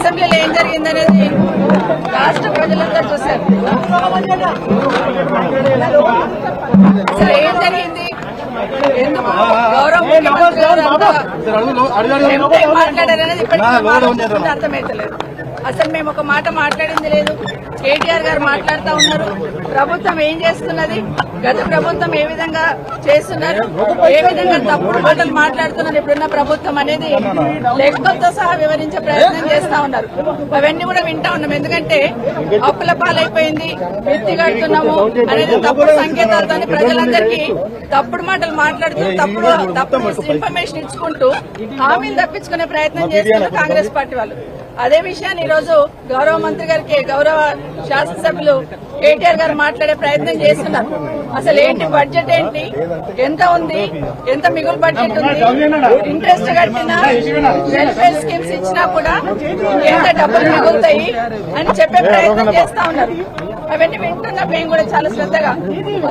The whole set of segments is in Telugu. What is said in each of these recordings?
అసెంబ్లీలో ఏం జరిగిందనేది రాష్ట్ర ప్రజలందరూ చూశారు. అసలు ఏం జరిగింది, ఎందుకు గౌరవ ముఖ్యమంత్రి మాట్లాడారనేది ఇప్పటికీ అర్థమైతలేదు. అసలు మేము ఒక మాట మాట్లాడింది లేదు. కేటీఆర్ గారు మాట్లాడుతూ ఉన్నారు, ప్రభుత్వం ఏం చేస్తున్నది, గత ప్రభుత్వం ఏ విధంగా చేస్తున్నారు, ఏ విధంగా తప్పుడు మాటలు మాట్లాడుతున్నారు ఇప్పుడున్న ప్రభుత్వం అనేది లెక్కలతో సహా వివరించే ప్రయత్నం చేస్తా ఉన్నారు. అవన్నీ కూడా వింటా ఉన్నాం. ఎందుకంటే అప్పుల పాలైపోయింది, విత్తి కడుతున్నాము అనేది తప్పుడు సంకేతాలతో ప్రజలందరికీ తప్పుడు మాటలు మాట్లాడుతూ తప్పుడు ఇన్ఫర్మేషన్ ఇచ్చుకుంటూ హామీలు తప్పించుకునే ప్రయత్నం చేస్తున్నారు కాంగ్రెస్ పార్టీ వాళ్ళు. అదే విషయాన్ని ఈ రోజు గౌరవ మంత్రి గారికి, గౌరవ శాసనసభ్యులు కేటీఆర్ గారు మాట్లాడే ప్రయత్నం చేస్తున్నారు. అసలు ఏంటి బడ్జెట్, ఏంటి, ఎంత ఉంది, ఎంత మిగులు బడ్జెట్ ఉంది, ఇంట్రెస్ట్ కట్టినా వెల్ఫేర్ స్కీమ్స్ ఇచ్చినా కూడా ఎంత డబ్బులు మిగులుతాయి అని చెప్పే ప్రయత్నం చేస్తా ఉన్నారు. అవన్నీ వింటున్నా మేము కూడా చాలా శ్రద్ధగా.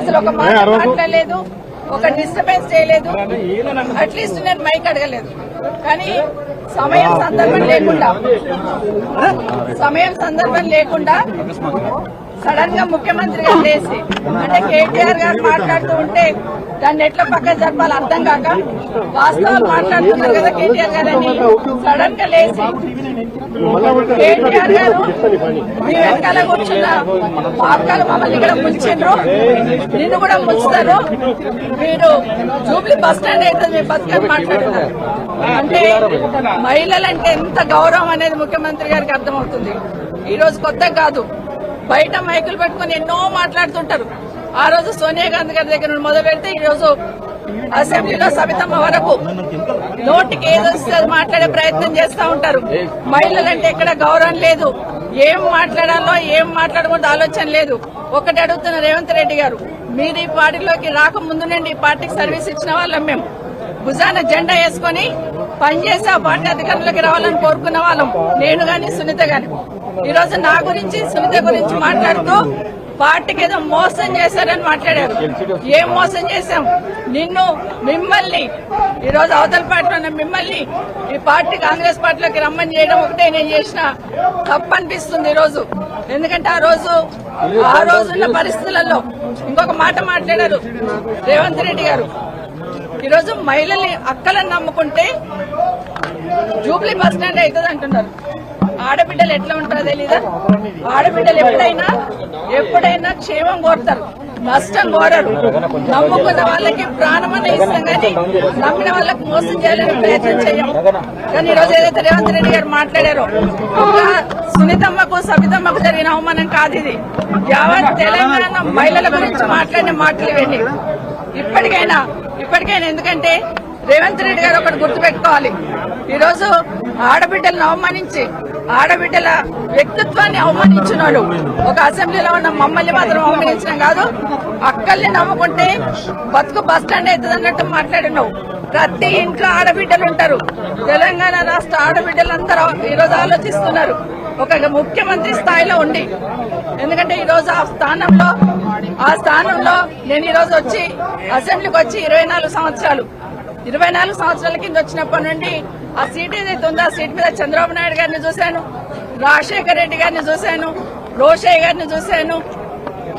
అసలు ఒక మాట మాట్లాడలేదు, ఒక డిస్టర్బెన్స్ చేయలేదు, అట్లీస్ట్ నేను మైక్ అడగలేదు. కానీ సమయం సందర్భం లేకుండా సడన్ గా ముఖ్యమంత్రి గారు లేచి, అంటే కేటీఆర్ గారు మాట్లాడుతూ ఉంటే దాన్ని ఎట్లా పక్కన జరపాలి అర్థం కాక వాస్తవాలు మాట్లాడుతున్నారు కదా కేటీఆర్ గారు అని సడన్ గా లేచి, కేటీఆర్ గారు మీ వెనకాల కూర్చున్న మార్గాలు మమ్మల్ని ఇక్కడ ముంచిండ్రు, నిన్ను కూడా ముంచుతారు, మీరు జూబ్లీ బస్ స్టాండ్ అయితే మీ బతుకని మాట్లాడుతున్నారు. అంటే మహిళలంటే ఎంత గౌరవం అనేది ముఖ్యమంత్రి గారికి అర్థమవుతుంది. ఈ రోజు కొత్త కాదు, బయట మైకులు పెట్టుకుని ఎన్నో మాట్లాడుతుంటారు. ఆ రోజు సోనియా గాంధీ గారి దగ్గర నుండి మొదలు పెడితే ఈ రోజు అసెంబ్లీలో సబితమ్మ వరకు నోటికి ఏదొస్తే మాట్లాడే ప్రయత్నం చేస్తా ఉంటారు. మహిళలంటే ఎక్కడ గౌరవం లేదు, ఏం మాట్లాడాలో ఏం మాట్లాడకూడదు ఆలోచన లేదు. ఒకటి అడుగుతున్న రేవంత్ రెడ్డి గారు, మీరు ఈ పార్టీలోకి రాకముందు నుండి ఈ పార్టీకి సర్వీస్ ఇచ్చిన వాళ్ళం, మేము భుజాన జెండా వేసుకుని పనిచేసి ఆ పార్టీ అధికారంలోకి రావాలని కోరుకున్న వాళ్ళం, నేను గాని సునీత గాని. ఈ రోజు నా గురించి సునీత గురించి మాట్లాడుతూ పార్టీకి ఏదో మోసం చేశారని మాట్లాడారు. ఏం మోసం చేశాం, మిమ్మల్ని ఈ రోజు అవతల పార్టీలో ఉన్న మిమ్మల్ని ఈ పార్టీ కాంగ్రెస్ పార్టీలోకి రమ్మని చేయడం ఒకటే నేను చేసిన తప్పు అనిపిస్తుంది ఈ రోజు. ఎందుకంటే ఆ రోజున్న పరిస్థితులలో ఇంకొక మాట మాట్లాడారు రేవంత్ రెడ్డి గారు. ఈరోజు మహిళల్ని అక్కలను నమ్ముకుంటే జూబ్లీ బస్ స్టాండ్ అవుతుంది అంటున్నారు. ఆడబిడ్డలు ఎట్లా ఉంటారో తెలీదా? ఆడబిడ్డలు ఎప్పుడైనా క్షేమం కోరుతారు, నష్టం కోరరు. నమ్ముకున్న వాళ్ళకి ప్రాణమని ఇస్తాం కానీ నమ్మిన వాళ్ళకి మోసం చేయాలని ప్రయత్నం చేయం. కానీ ఈరోజు ఏదైతే రేవంత్ రెడ్డి గారు మాట్లాడారో, ఒక సునీతమ్మకు సబితమ్మకు జరిగిన అవమానం కాదు ఇది. యావత్ తెలంగాణ మహిళల గురించి మాట్లాడిన మాటలు ఇవన్నీ. ఇప్పటికైనా ఎందుకంటే రేవంత్ రెడ్డి గారు ఒకటి గుర్తుపెట్టుకోవాలి, ఈరోజు ఆడబిడ్డలను అవమానించి ఆడబిడ్డల వ్యక్తిత్వాన్ని అవమానించినాడు. ఒక అసెంబ్లీలో ఉన్న మమ్మల్ని మాత్రం అవమానించడం కాదు, అక్కల్ని నమ్ముకుంటే బతుకు బస్టాండ్ అవుతుంది అన్నట్టు మాట్లాడినావు. ప్రతి ఇంట్లో ఆడబిడ్డలు ఉంటారు. తెలంగాణ రాష్ట్ర ఆడబిడ్డలందరూ ఈరోజు ఆలోచిస్తున్నారు ఒక ముఖ్యమంత్రి స్థాయిలో ఉండి. ఎందుకంటే ఈరోజు ఆ స్థానంలో నేను ఈరోజు వచ్చి అసెంబ్లీకి వచ్చి 24 సంవత్సరాల కింద వచ్చినప్పటి నుండి ఆ సీట్ ఏదైతే ఉందో ఆ సీట్ మీద చంద్రబాబు నాయుడు గారిని చూశాను, రాజశేఖర్ రెడ్డి గారిని చూశాను, రోషయ్య గారిని చూశాను,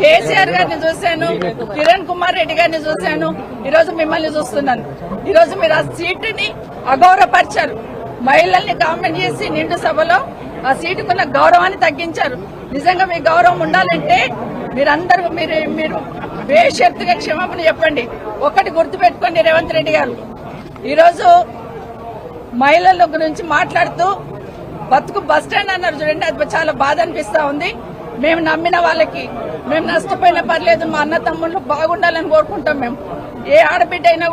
కేసీఆర్ గారిని చూశాను, కిరణ్ కుమార్ రెడ్డి గారిని చూశాను. ఈరోజు మిమ్మల్ని చూస్తున్నాను. ఈరోజు మీరు ఆ సీటుని అగౌరవపరిచారు, మహిళల్ని కామెంట్ చేసి నిండు సభలో ఆ సీటుకున్న గౌరవాన్ని తగ్గించారు. నిజంగా మీ గౌరవం ఉండాలంటే మీరందరూ మీరు బేషరతుగా క్షమాపణ చెప్పండి. ఒకటి గుర్తుపెట్టుకోండి రేవంత్ రెడ్డి గారు, ఈరోజు మహిళల గురించి మాట్లాడుతూ బతుకు బస్టాండ్ అన్నారు చూడండి, అది చాలా బాధ అనిపిస్తా ఉంది. మేము నమ్మిన వాళ్ళకి మేము నష్టపోయినా పర్లేదు, మా అన్న తమ్ముళ్ళు బాగుండాలని కోరుకుంటాం. మేము ఏ ఆడబిడ్డ అయినా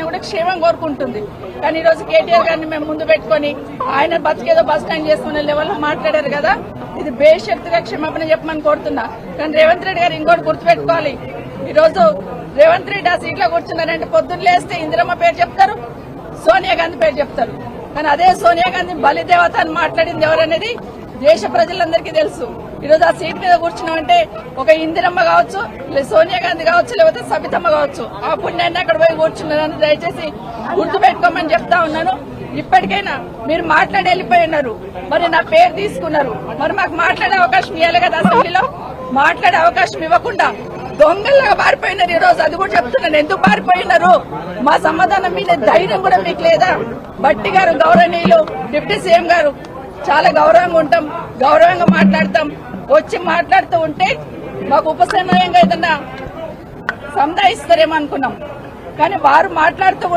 కూడా క్షేమం కోరుకుంటుంది. కానీ ఈరోజు కేటీఆర్ గారిని మేము ముందు పెట్టుకుని ఆయన బతికేదో బస్ స్టాండ్ చేసుకునే లెవెల్లో మాట్లాడారు కదా, ఇది బేషరతుగా క్షమాపణ చెప్పమని కోరుతున్నా. కానీ రేవంత్ రెడ్డి గారు ఇంకోటి గుర్తుపెట్టుకోవాలి, ఈరోజు రేవంత్ రెడ్డి ఆ సీట్లో కూర్చున్నారంటే పొద్దున్న లేస్తే ఇందిరమ్మ పేరు చెప్తారు, సోనియా గాంధీ పేరు చెప్తారు. కానీ అదే సోనియా గాంధీ బలిదేవత అని మాట్లాడింది ఎవరనేది దేశ ప్రజలందరికీ తెలుసు. ఈరోజు ఆ సీట్ మీద కూర్చున్నామంటే ఒక ఇందిరమ్మ కావచ్చు, సోనియా గాంధీ కావచ్చు, లేకపోతే సబితమ్మ కావచ్చు. ఆ పుణ్యాన్ని అక్కడ పోయి కూర్చున్నారని దయచేసి గుర్తుపెట్టుకోమని చెప్తా ఉన్నాను. ఇప్పటికైనా మీరు మాట్లాడి వెళ్ళిపోయి ఉన్నారు. మరి నా పేరు తీసుకున్నారు, మరి మాకు మాట్లాడే అవకాశం ఇవ్వాలి కదా. అసెంబ్లీలో మాట్లాడే అవకాశం ఇవ్వకుండా దొంగల్లాగా పారిపోయినారు. ఈ రోజు అది కూడా చెప్తున్నాను, ఎందుకు పారిపోయినారు మా సమాధానం మీద ధైర్యం కూడా మీకు లేదా? బట్టి గారు గౌరవనీయులు డిప్యూటీ సీఎం గారు చాలా గౌరవంగా ఉంటాం, గౌరవంగా మాట్లాడతాం. వచ్చి మాట్లాడుతూ ఉంటే మాకు ఉపసమయంగా ఏదన్నా సంధాయిస్తారేమో అనుకున్నాం. కానీ వారు మాట్లాడుతూ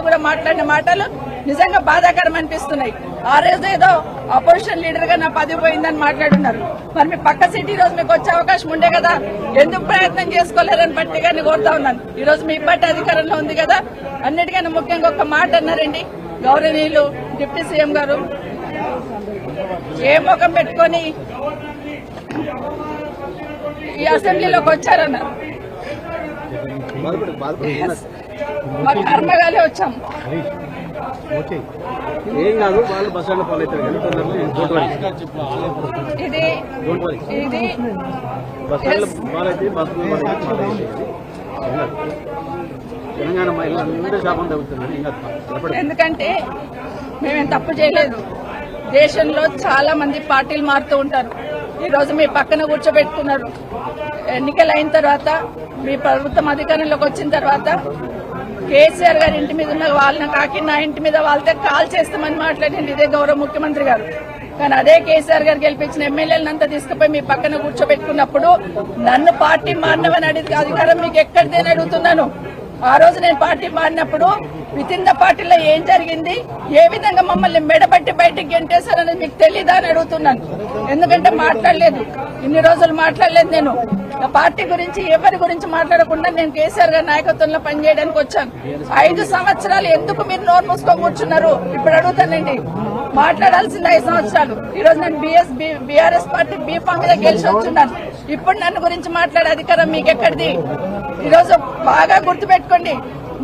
కూడా మాట్లాడిన మాటలు నిజంగా బాధాకరం అనిపిస్తున్నాయి. ఆ రోజు ఏదో అపోజిషన్ లీడర్ గా నా పదవి పోయిందని మాట్లాడున్నారు. మరి మీ పక్క సీట్ ఈ రోజు మీకు వచ్చే అవకాశం ఉండే కదా, ఎందుకు ప్రయత్నం చేసుకోలేరని బట్టి గారిని కోరుతా ఉన్నాను. ఈ రోజు మీ పార్టీ అధికారంలో ఉంది కదా. అన్నిటికన్నా ముఖ్యంగా ఒక మాట అన్నారండి గౌరవనీయులు డిప్యూటీ సీఎం గారు, ఏ ముఖం పెట్టుకొని ఈ అసెంబ్లీలోకి వచ్చారన్నారు. మా కర్మగాలే వచ్చాం. ఏం కాదు, వాళ్ళు బస్ స్టాండ్ ఫాలో అవుతారు కానీ ఇది బస్ స్టాండ్ ఫాలో అయితే తెలంగాణ మహిళలు అందరూ శాపం తగ్గుతున్నారు. ఎందుకంటే మేమేం తప్పు చేయలేదు. దేశంలో చాలా మంది పార్టీలు మారుతూ ఉంటారు. ఈ రోజు మీ పక్కన కూర్చోబెట్టుకున్నారు. ఎన్నికలు అయిన తర్వాత మీ ప్రభుత్వం అధికారంలోకి వచ్చిన తర్వాత కేసీఆర్ గారి ఇంటి మీద ఉన్న వాళ్ళని కాకి నా ఇంటి మీద వాళ్ళతో కాల్ చేస్తామని మాట్లాడింది ఇదే గౌరవ ముఖ్యమంత్రి గారు. కానీ అదే కేసీఆర్ గారు గెలిపించిన ఎమ్మెల్యేలంతా తీసుకుపోయి మీ పక్కన కూర్చోబెట్టుకున్నప్పుడు నన్ను పార్టీ మారినవని అడిగి అధికారం మీకు ఎక్కడిదని అడుగుతున్నాను. ఆ రోజు నేను పార్టీ మారినప్పుడు విత్ ఇన్ ద పార్టీలో ఏం జరిగింది, ఏ విధంగా మమ్మల్ని మెడబట్టి బయటకు గెంటేశారనేది మీకు తెలీదా అని అడుగుతున్నాను. ఎందుకంటే మాట్లాడలేదు, ఇన్ని రోజులు మాట్లాడలేదు. నేను పార్టీ గురించి ఎవరి గురించి మాట్లాడకుండా నేను కేసీఆర్ గారి నాయకత్వంలో పనిచేయడానికి వచ్చాను. 5 సంవత్సరాలు ఎందుకు మీరు నోరు మూసుకొని కూర్చున్నారు ఇప్పుడు అడుగుతానండి. మాట్లాడాల్సింది 5 సంవత్సరాలు. ఈ రోజు నేను బీఆర్ఎస్ పార్టీ బీఫామ్ మీద గెలిచి వచ్చున్నాను. ఇప్పుడు నన్ను గురించి మాట్లాడే అధికారం మీకు ఎక్కడిది? ఈ రోజు బాగా గుర్తుపెట్టుకోండి,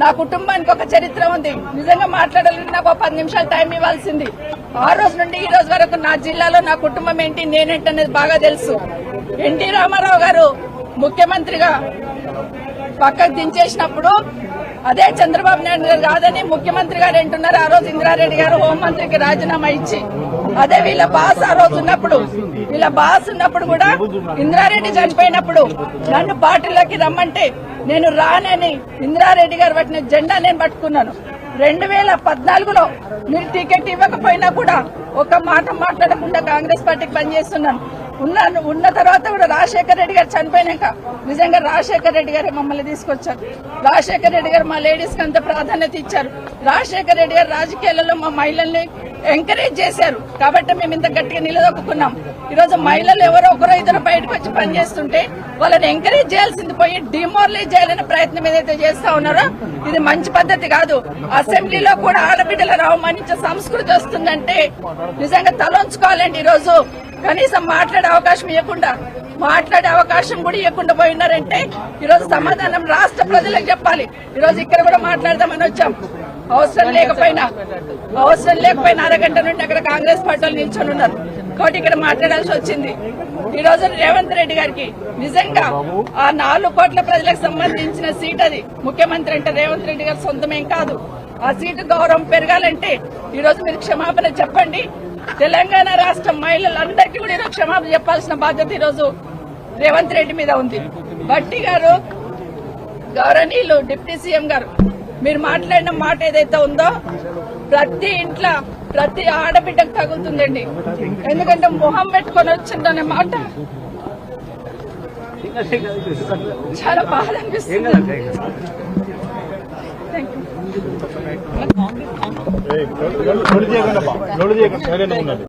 నా కుటుంబానికి ఒక చరిత్ర ఉంది. నిజంగా మాట్లాడాలంటే నాకు 10 నిమిషాలు టైం ఇవ్వాల్సింది. ఆ రోజు నుండి ఈ రోజు వరకు నా జిల్లాలో నా కుటుంబం ఏంటి, నేనేంటి అనేది బాగా తెలుసు. ఎన్టీ రామారావు గారు ముఖ్యమంత్రిగా పక్కకు దించేసినప్పుడు అదే చంద్రబాబు నాయుడు గారు కాదని ముఖ్యమంత్రి గారు అంటున్నారు. ఆ రోజు ఇంద్రారెడ్డి గారు హోంమంత్రికి రాజీనామా ఇచ్చి, అదే వీళ్ళ బాస్ ఆ రోజు ఉన్నప్పుడు కూడా ఇంద్రారెడ్డి చనిపోయినప్పుడు నన్ను పార్టీలోకి రమ్మంటే నేను రానని ఇంద్రారెడ్డి గారు పట్టిన జెండా నేను పట్టుకున్నాను. 2014లో మీరు టికెట్ ఇవ్వకపోయినా కూడా ఒక మాట మాట్లాడకుండా కాంగ్రెస్ పార్టీకి పనిచేస్తున్నాను. ఉన్న తర్వాత కూడా రాజశేఖర రెడ్డి గారు చనిపోయినాక నిజంగా రాజశేఖర రెడ్డి గారే మమ్మల్ని తీసుకొచ్చారు. రాజశేఖర రెడ్డి గారు మా లేడీస్ కి అంత ప్రాధాన్యత ఇచ్చారు. రాజశేఖర రెడ్డి గారు రాజకీయాలలో మా మహిళల్ని ఎంకరేజ్ చేశారు కాబట్టి మేము ఇంత గట్టిగా నిలదొక్కున్నాం. ఈ రోజు మహిళలు ఎవరో ఒకరో ఇద్దరు బయటకు వచ్చి పనిచేస్తుంటే వాళ్ళని ఎంకరేజ్ చేయాల్సింది పోయి డిమోరలైజ్ చేయాలనే ప్రయత్నం ఏదైతే చేస్తా ఉన్నారో ఇది మంచి పద్ధతి కాదు. అసెంబ్లీలో కూడా ఆడబిడ్డలను అవమానించే సంస్కృతి వస్తుందంటే నిజంగా తలొంచుకోవాలండి. ఈ రోజు కనీసం మాట్లాడే అవకాశం కూడా ఇవ్వకుండా పోయినారంటే ఈరోజు సమాధానం రాష్ట్ర ప్రజలకు చెప్పాలి. ఈరోజు ఇక్కడ కూడా మాట్లాడదామని వచ్చాం. అవసరం లేకపోయినా అరగంట నుండి అక్కడ కాంగ్రెస్ పార్టీలు నిల్చొని ఉన్నారు కాబట్టి ఇక్కడ మాట్లాడాల్సి వచ్చింది. ఈ రోజు రేవంత్ రెడ్డి గారికి నిజంగా ఆ 4 కోట్ల ప్రజలకు సంబంధించిన సీట్ అది. ముఖ్యమంత్రి అంటే రేవంత్ రెడ్డి గారు సొంతమేం కాదు. ఆ సీటు గౌరవం పెరగాలంటే ఈ రోజు మీరు క్షమాపణ చెప్పండి. తెలంగాణ రాష్ట్ర మహిళలందరికీ కూడా ఈరోజు క్షమాపణ చెప్పాల్సిన బాధ్యత ఈరోజు రేవంత్ రెడ్డి మీద ఉంది. భట్టి గారు గౌరవనీయులు డిప్యూటీ సీఎం గారు మీరు మాట్లాడిన మాట ఏదైతే ఉందో ప్రతి ఇంట్లో ప్రతి ఆడబిడ్డకు తగులుతుందండి. ఎందుకంటే మొహం పెట్టుకొని వచ్చిందనే మాట చాలా బాధ అనిపిస్తుంది. Thank you.